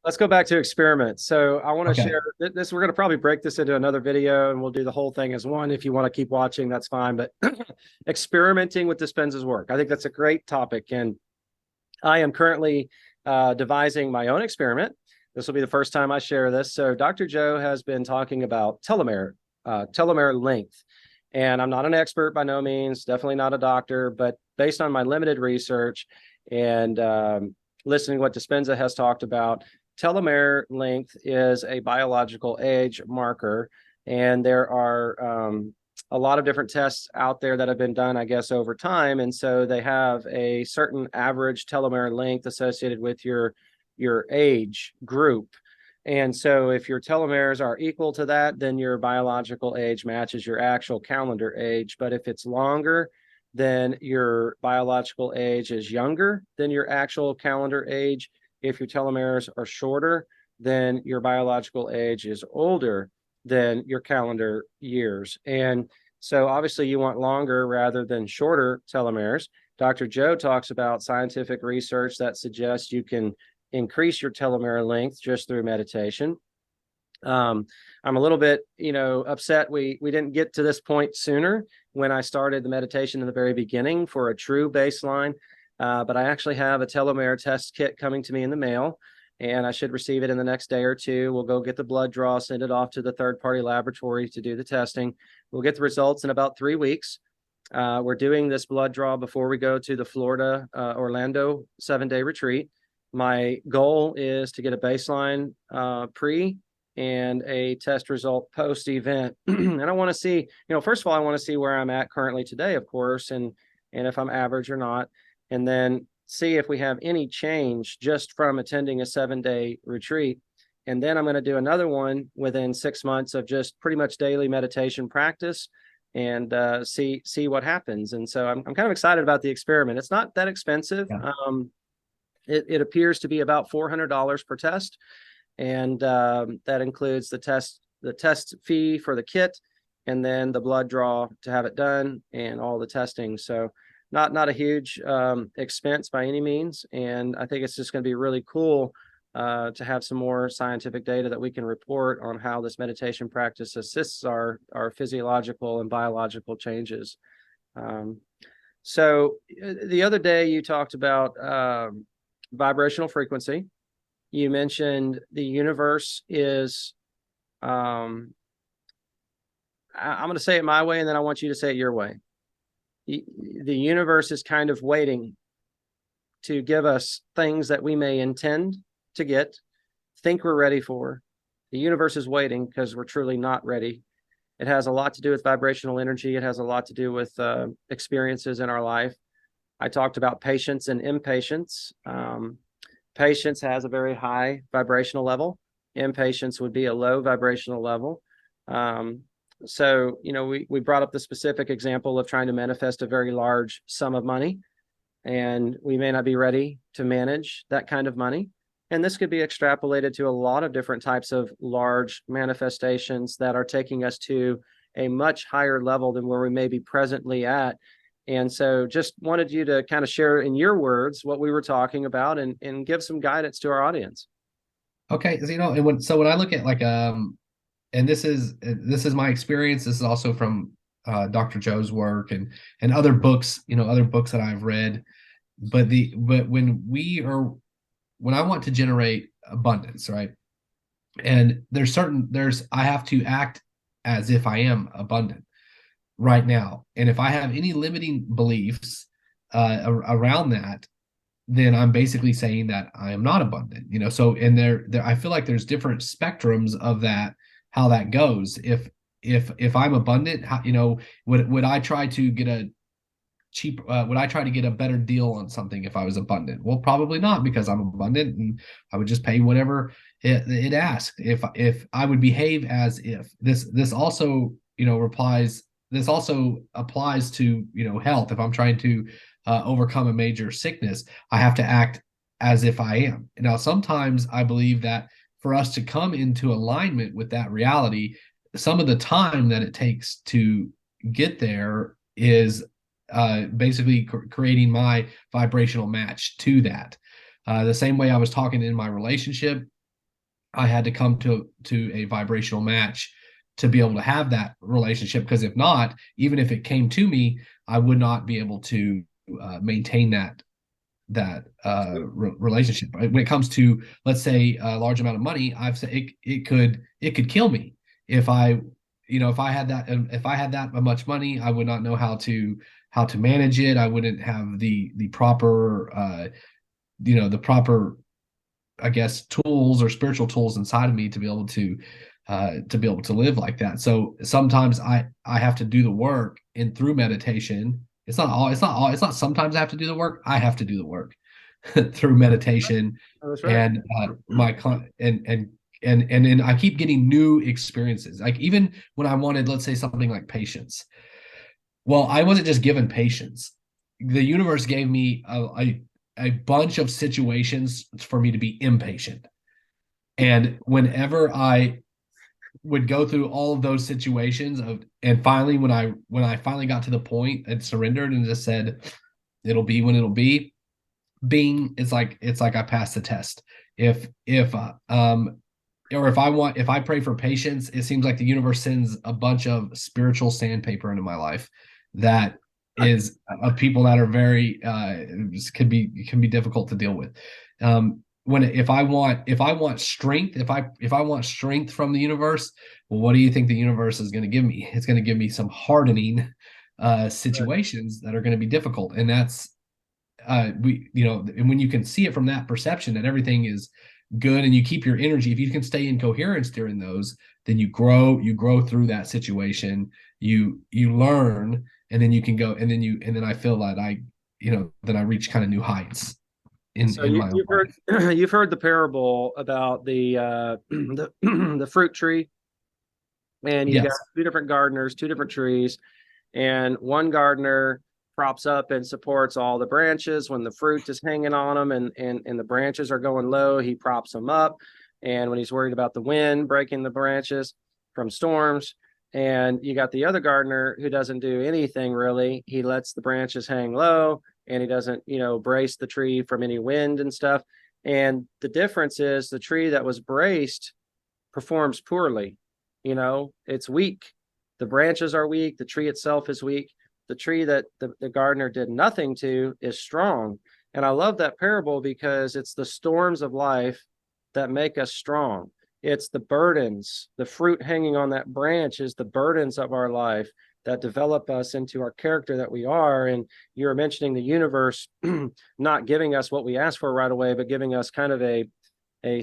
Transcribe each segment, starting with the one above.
let's go back to experiments. So I want to Okay. share this. We're going to probably break this into another video and we'll do the whole thing as one. If you want to keep watching, that's fine. But experimenting with Dispenza's work, I think that's a great topic. And I am currently devising my own experiment. This will be the first time I share this. So Dr. Joe has been talking about telomere length. And I'm not an expert by no means, definitely not a doctor, but based on my limited research and listening to what Dispenza has talked about, telomere length is a biological age marker. And there are a lot of different tests out there that have been done, I guess, over time. And so they have a certain average telomere length associated with your age group. And so if your telomeres are equal to that, then your biological age matches your actual calendar age. But if it's longer, then your biological age is younger than your actual calendar age. If your telomeres are shorter, then your biological age is older than your calendar years. And so obviously you want longer rather than shorter telomeres. Dr. Joe talks about scientific research that suggests you can increase your telomere length just through meditation. I'm a little bit, upset we didn't get to this point sooner when I started the meditation in the very beginning for a true baseline. But I actually have a telomere test kit coming to me in the mail, and I should receive it in the next day or two. We'll go get the blood draw, send it off to the third-party laboratory to do the testing. We'll get the results in about 3 weeks. We're doing this blood draw before we go to the Florida, Orlando 7-day retreat. My goal is to get a baseline pre and a test result post event. And I want to see, first of all, I want to see where I'm at currently today, of course, and if I'm average or not, and then see if we have any change just from attending a 7-day retreat. And then I'm going to do another one within 6 months of just pretty much daily meditation practice and see what happens. And so I'm kind of excited about the experiment. It's not that expensive. Yeah. It appears to be about $400 per test, and that includes the test fee for the kit, and then the blood draw to have it done, and all the testing. So not a huge expense by any means, and I think it's just going to be really cool to have some more scientific data that we can report on how this meditation practice assists our physiological and biological changes. So the other day you talked about vibrational frequency. You mentioned the universe is, I'm going to say it my way, and then I want you to say it your way. The universe is kind of waiting to give us things that we may intend to get, think we're ready for. The universe is waiting because we're truly not ready. It has a lot to do with vibrational energy. It has a lot to do with experiences in our life. I talked about patience and impatience. Patience has a very high vibrational level. Impatience would be a low vibrational level. So, we brought up the specific example of trying to manifest a very large sum of money, and we may not be ready to manage that kind of money. And this could be extrapolated to a lot of different types of large manifestations that are taking us to a much higher level than where we may be presently at. And so just wanted you to kind of share in your words what we were talking about and give some guidance to our audience. Okay. So, when I look at and this is my experience. This is also from Dr. Joe's work and other books, other books that I've read. But when I want to generate abundance, right? And I have to act as if I am abundant right now. And if I have any limiting beliefs around that, then I'm basically saying that I am not abundant. So and there I feel like there's different spectrums of that, how that goes. If I'm abundant, would I try to get a would I try to get a better deal on something if I was abundant? Well, probably not, because I'm abundant and I would just pay whatever it asked. If I would behave as if this also, this also applies to, health. If I'm trying to overcome a major sickness, I have to act as if I am. Now, sometimes I believe that for us to come into alignment with that reality, some of the time that it takes to get there is basically creating my vibrational match to that. The same way I was talking in my relationship, I had to come to a vibrational match to be able to have that relationship. Because if not, even if it came to me, I would not be able to maintain that relationship. When it comes to, let's say, a large amount of money, I've said it could kill me if I, if I had that much money, I would not know how to manage it. I wouldn't have the proper the proper, I guess, tools or spiritual tools inside of me to be able to live like that. So sometimes I have to do the work, and through meditation, it's not sometimes I have to do the work. I have to do the work through meditation. Oh, that's right. And and then I keep getting new experiences. Like, even when I wanted, let's say, something like patience. Well, I wasn't just given patience. The universe gave me a bunch of situations for me to be impatient. And whenever I would go through all of those situations and finally, when I finally got to the point and surrendered and just said, it'll be when it'll be, being, it's like I passed the test. If if I pray for patience, it seems like the universe sends a bunch of spiritual sandpaper into my life that is of people that are very can be difficult to deal with. If I want strength, if I want strength from the universe, well, what do you think the universe is going to give me? It's going to give me some hardening situations that are going to be difficult. And that's and when you can see it from that perception that everything is good, and you keep your energy, if you can stay in coherence during those, then you grow through that situation, you learn, and then you can go, and then I feel that then I reach kind of new heights So in my own you've heard life. you've heard the parable about the the fruit tree, and you got Yes. two different gardeners, two different trees, and one gardener props up and supports all the branches when the fruit is hanging on them, and the branches are going low, he props them up. And when he's worried about the wind breaking the branches from storms, and you got the other gardener who doesn't do anything really, he lets the branches hang low, and he doesn't brace the tree from any wind and stuff. And the difference is the tree that was braced performs poorly. It's weak. The branches are weak, the tree itself is weak. The tree that the gardener did nothing to is strong. And I love that parable because it's the storms of life that make us strong. It's the burdens, the fruit hanging on that branch is the burdens of our life that develop us into our character that we are. And you're mentioning the universe not giving us what we ask for right away, but giving us kind of a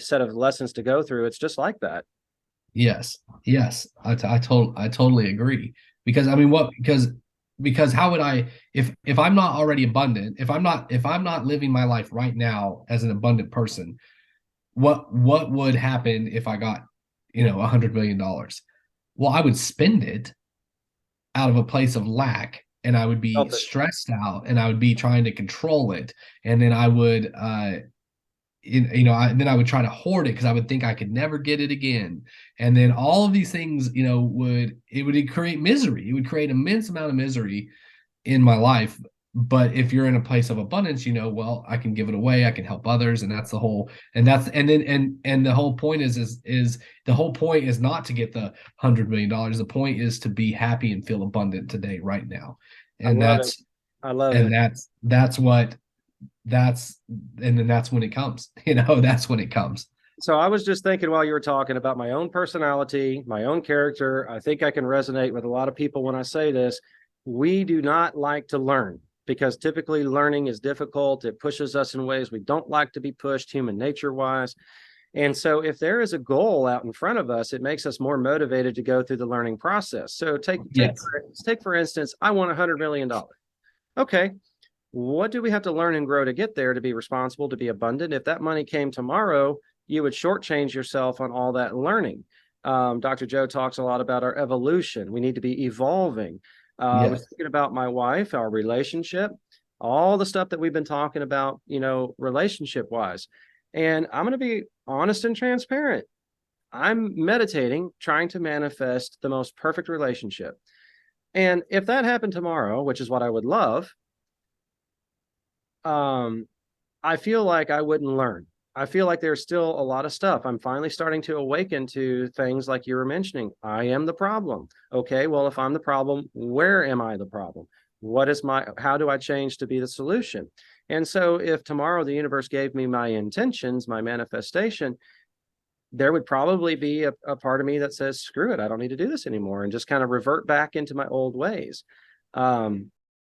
set of lessons to go through. It's just like that. Yes. Yes. I totally agree. Because, I mean, because how would I, if I'm not already abundant, if I'm not living my life right now as an abundant person, what would happen if I got $100 million? Well, I would spend it out of a place of lack, and I would be stressed out, and I would be trying to control it, and then I would then I would try to hoard it because I would think I could never get it again. And then all of these things, would create misery. It would create immense amount of misery in my life. But if you're in a place of abundance, well, I can give it away, I can help others, and that's the whole. And the whole point is the whole point is not to get the $100 million. The point is to be happy and feel abundant today, right now. And I love it. That's and then that's when it comes. That's when it comes. So I was just thinking while you were talking about my own personality, my own character. I think I can resonate with a lot of people when I say this. We do not like to learn because typically learning is difficult. It pushes us in ways we don't like to be pushed, human nature wise. And so if there is a goal out in front of us, it makes us more motivated to go through the learning process. So take for instance, I want $100 million. Okay. What do we have to learn and grow to get there, to be responsible, to be abundant? If that money came tomorrow, you would shortchange yourself on all that learning. Dr. Joe talks a lot about our evolution. We need to be evolving. I was thinking about my wife, our relationship, all the stuff that we've been talking about, relationship wise. And I'm going to be honest and transparent. I'm meditating, trying to manifest the most perfect relationship. And if that happened tomorrow, which is what I would love, I I feel like I wouldn't learn. I feel like there's still a lot of stuff. I'm finally starting to awaken to things like you were mentioning. I am the problem. Okay, well, if I'm the problem, where am I the problem? How do I change to be the solution? And so if tomorrow the universe gave me my intentions, my manifestation, there would probably be a part of me that says, screw it, I don't need to do this anymore, and just kind of revert back into my old ways.